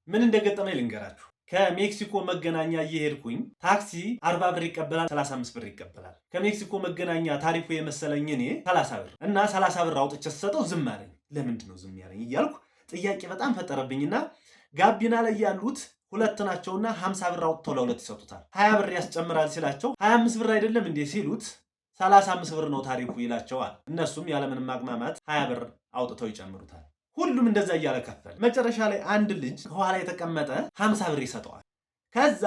ምን እንደገጠመኝ ልንገራችሁ። ከሜክሲኮ መገናኛ እየሄድኩኝ ታክሲ 40 ብር ይቀበላል፣ 35 ብር ይቀበላል። ከሜክሲኮ መገናኛ ታሪፉ የመሰለኝ እኔ 30 ብር እና 30 ብር አውጥቼ ስሰጠው ዝም አለኝ። ለምንድን ነው ዝም ያለኝ እያልኩ ጥያቄ በጣም ፈጠረብኝና ጋቢና ላይ ያሉት ሁለት ናቸውና 50 ብር አውጥተው ለሁለት ይሰጡታል። 20 ብር ያስጨምራል ሲላቸው 25 ብር አይደለም እንዴ ሲሉት 35 ብር ነው ታሪፉ ይላቸዋል። እነሱም ያለምንም ማቅማማት 20 ብር አውጥተው ይጨምሩታል። ሁሉም እንደዛ እያለ ከፈለ። መጨረሻ ላይ አንድ ልጅ ከኋላ የተቀመጠ 50 ብር ይሰጠዋል። ከዛ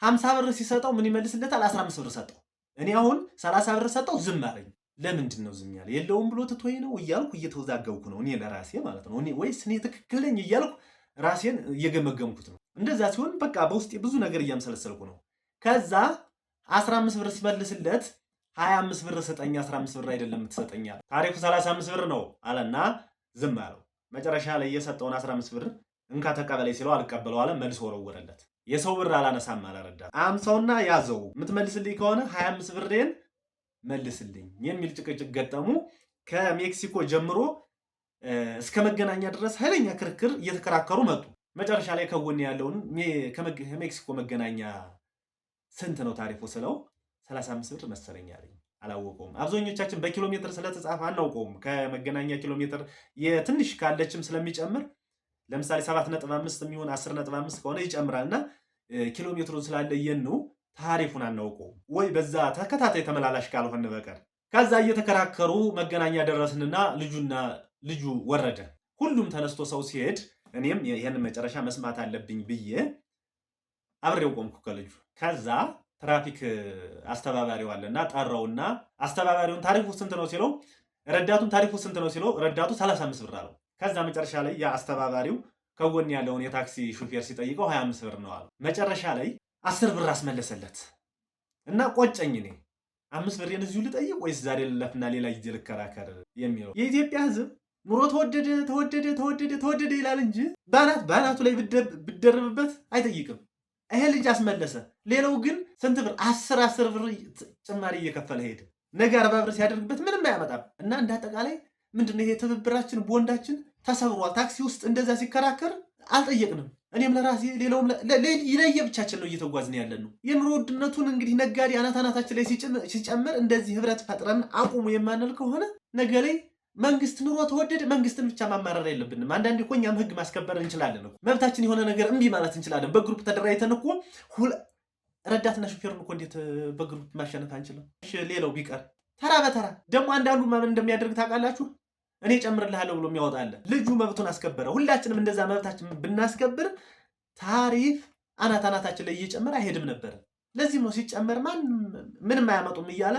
50 ብር ሲሰጠው ምን ይመልስለታል? 15 ብር ሰጠው። እኔ አሁን 30 ብር ሰጠው፣ ዝም አለኝ። ለምንድን ነው ዝም ያለ? የለውም ብሎ ትቶኝ ነው እያልኩ እየተወዛገብኩ ነው እኔ ለራሴ ማለት ነው። ወይስ እኔ ትክክል ነኝ እያልኩ ራሴን እየገመገምኩት ነው። እንደዛ ሲሆን በቃ በውስጤ ብዙ ነገር እያመሰለሰልኩ ነው። ከዛ 15 ብር ሲመልስለት 25 ብር ስጠኝ፣ 15 ብር አይደለም የምትሰጠኛል፣ ታሪፉ 35 ብር ነው አለና ዝም አለው። መጨረሻ ላይ የሰጠውን 15 ብር እንካ ተቀበለኝ ሲለው አልቀበለው አለ። መልሶ ወረወረለት። የሰው ብር አላነሳም አላረዳት። አምሳውና ያዘው፣ የምትመልስልኝ ከሆነ 25 ብሬን መልስልኝ የሚል ጭቅጭቅ ገጠሙ። ከሜክሲኮ ጀምሮ እስከ መገናኛ ድረስ ኃይለኛ ክርክር እየተከራከሩ መጡ። መጨረሻ ላይ ከጎን ያለውን ከሜክሲኮ መገናኛ ስንት ነው ታሪፉ ስለው 35 ብር መሰለኝ አለኝ። አላወቀውም። አብዛኞቻችን በኪሎ ሜትር ስለተጻፈ አናውቀውም። ከመገናኛ ኪሎ ሜትር የትንሽ ካለችም ስለሚጨምር ለምሳሌ 7.5 የሚሆን 10.5 ከሆነ ይጨምራልና ኪሎ ሜትሩን ስላለየን ነው ታሪፉን አናውቀውም። ወይ በዛ ተከታታይ ተመላላሽ ካልሆነ በቀር። ከዛ እየተከራከሩ መገናኛ ደረስንና ልጁ ወረደ። ሁሉም ተነስቶ ሰው ሲሄድ እኔም ይሄን መጨረሻ መስማት አለብኝ ብዬ አብሬው ቆምኩ ከልጁ። ከዛ ትራፊክ አስተባባሪው አለና ጠራውና አስተባባሪውን ታሪፉ ስንት ነው ሲለው ረዳቱን ታሪፉ ስንት ነው ሲለው ረዳቱ 35 ብር አለው። ከዛ መጨረሻ ላይ ያ አስተባባሪው ከጎን ያለውን የታክሲ ሹፌር ሲጠይቀው 25 ብር ነው አለው። መጨረሻ ላይ 10 ብር አስመለሰለት እና ቆጨኝ። እኔ 5 ብሬን እዚሁ ልጠይቅ ወይስ ዛሬ ልለፍና ሌላ ጊዜ ልከራከር የሚለው። የኢትዮጵያ ሕዝብ ኑሮ ተወደደ ይላል እንጂ በአናቱ ላይ ብደርብበት አይጠይቅም። ይሄ ልጅ አስመለሰ። ሌላው ግን ስንት ብር? 10 ብር ጭማሪ እየከፈለ ሄደ። ነገ 40 ብር ሲያደርግበት ምንም አያመጣም። እና እንዳጠቃላይ ምንድነው ይሄ ትብብራችን ቦንዳችን ተሰብሯል። ታክሲ ውስጥ እንደዛ ሲከራከር አልጠየቅንም። እኔም ለራሴ ሌላውም ለየብቻችን ነው እየተጓዝን ያለን ነው። የኑሮ ውድነቱን እንግዲህ ነጋዴ አናታችን ላይ ሲጨምር እንደዚህ ህብረት ፈጥረን አቁሙ የማንል ከሆነ ነገ ላይ መንግስት ኑሮ ተወደደ መንግስትን ብቻ ማማረር የለብንም። አንዳንዴ እኮ እኛም ህግ ማስከበር እንችላለን እኮ። መብታችን የሆነ ነገር እምቢ ማለት እንችላለን። በግሩፕ ተደራጅተን እኮ ረዳትና ሹፌርን እኮ እንዴት በግሩፕ ማሸነፍ አንችልም? ሌላው ቢቀር ተራ በተራ ደግሞ አንዳንዱ ማመን እንደሚያደርግ ታውቃላችሁ? እኔ ጨምርልሃለሁ ብሎ የሚያወጣለ ልጁ መብቱን አስከበረ። ሁላችንም እንደዛ መብታችን ብናስከብር ታሪፍ አናታችን ላይ እየጨመረ አይሄድም ነበር። ለዚህም ነው ሲጨመር ምንም አያመጡም እያለ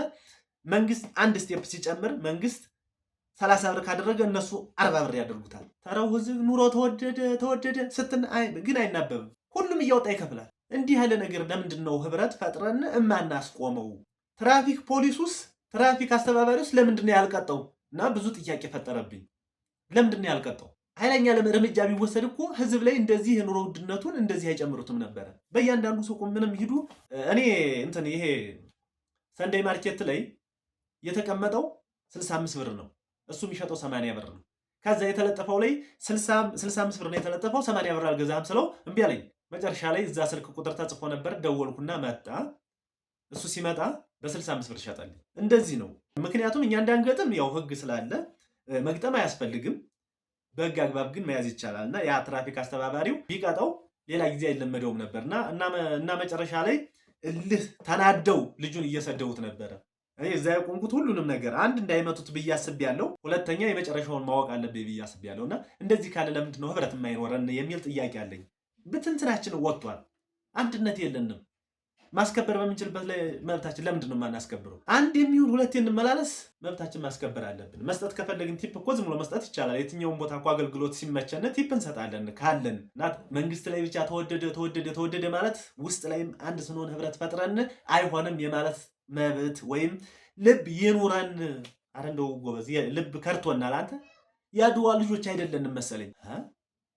መንግስት አንድ ስቴፕ ሲጨምር መንግስት 30 ብር ካደረገ እነሱ 40 ብር ያደርጉታል። ተራው ህዝብ ኑሮ ተወደደ ግን አይናበብም። ሁሉም እያወጣ ይከፍላል። እንዲህ ያለ ነገር ለምንድን ነው ህብረት ፈጥረን እማናስቆመው? ትራፊክ ፖሊሱስ ትራፊክ አስተባባሪውስ ለምንድን ነው ያልቀጠው? እና ብዙ ጥያቄ ፈጠረብኝ። ለምንድን ነው ያልቀጠው? ኃይለኛ እርምጃ ቢወሰድ እኮ ህዝብ ላይ እንደዚህ የኑሮ ውድነቱን እንደዚህ አይጨምሩትም ነበረ። በእያንዳንዱ ሱቅ ምንም ሂዱ። እኔ ይሄ ሰንደይ ማርኬት ላይ የተቀመጠው 65 ብር ነው። እሱ የሚሸጠው 80 ብር ነው። ከዛ የተለጠፈው ላይ 65 ብር ነው የተለጠፈው። 80 ብር አልገዛም ስለው እምቢ አለኝ። መጨረሻ ላይ እዛ ስልክ ቁጥር ተጽፎ ነበር። ደወልኩና መጣ። እሱ ሲመጣ በ65 ብር ሸጠልኝ። እንደዚህ ነው። ምክንያቱም እኛ እንዳንገጥም ያው ህግ ስላለ መግጠም አያስፈልግም። በህግ አግባብ ግን መያዝ ይቻላል። እና ያ ትራፊክ አስተባባሪው ቢቀጣው ሌላ ጊዜ አይለመደውም ነበርና እና መጨረሻ ላይ እልህ ተናደው ልጁን እየሰደቡት ነበረ። እኔ እዛ የቆምኩት ሁሉንም ነገር አንድ እንዳይመቱት ብዬ አስቤያለሁ። ሁለተኛ የመጨረሻውን ማወቅ አለብኝ ብዬ አስቤያለሁ። እና እንደዚህ ካለ ለምንድን ነው ህብረት የማይኖረን የሚል ጥያቄ አለኝ። ብትንትናችን ወጥቷል። አንድነት የለንም። ማስከበር በምንችልበት ላይ መብታችን ለምንድን ነው የማናስከብረው? አንድ የሚሆን ሁለት እንመላለስ፣ መብታችን ማስከበር አለብን። መስጠት ከፈለግን ቲፕ እኮ ዝም ብሎ መስጠት ይቻላል። የትኛውን ቦታ እኮ አገልግሎት ሲመቸን ቲፕ እንሰጣለን ካለን። እና መንግስት ላይ ብቻ ተወደደ ማለት ውስጥ ላይም አንድ ስንሆን ህብረት ፈጥረን አይሆንም የማለት መብት ወይም ልብ ይኑረን። አረ እንደው ጎበዝ ልብ ከርቶናል። አንተ ያድዋ ልጆች አይደለንም መሰለኝ።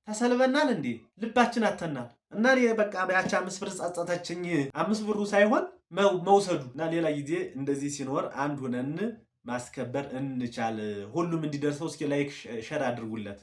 ተሰልበናል እንዴ? ልባችን አተናል። እና እኔ በቃ ያቺ 5 ብር ጸጸተችኝ። 5 ብሩ ሳይሆን መውሰዱ እና ሌላ ጊዜ እንደዚህ ሲኖር አንድ ሆነን ማስከበር እንቻል። ሁሉም እንዲደርሰው እስኪ ላይክ ሸር አድርጉለት።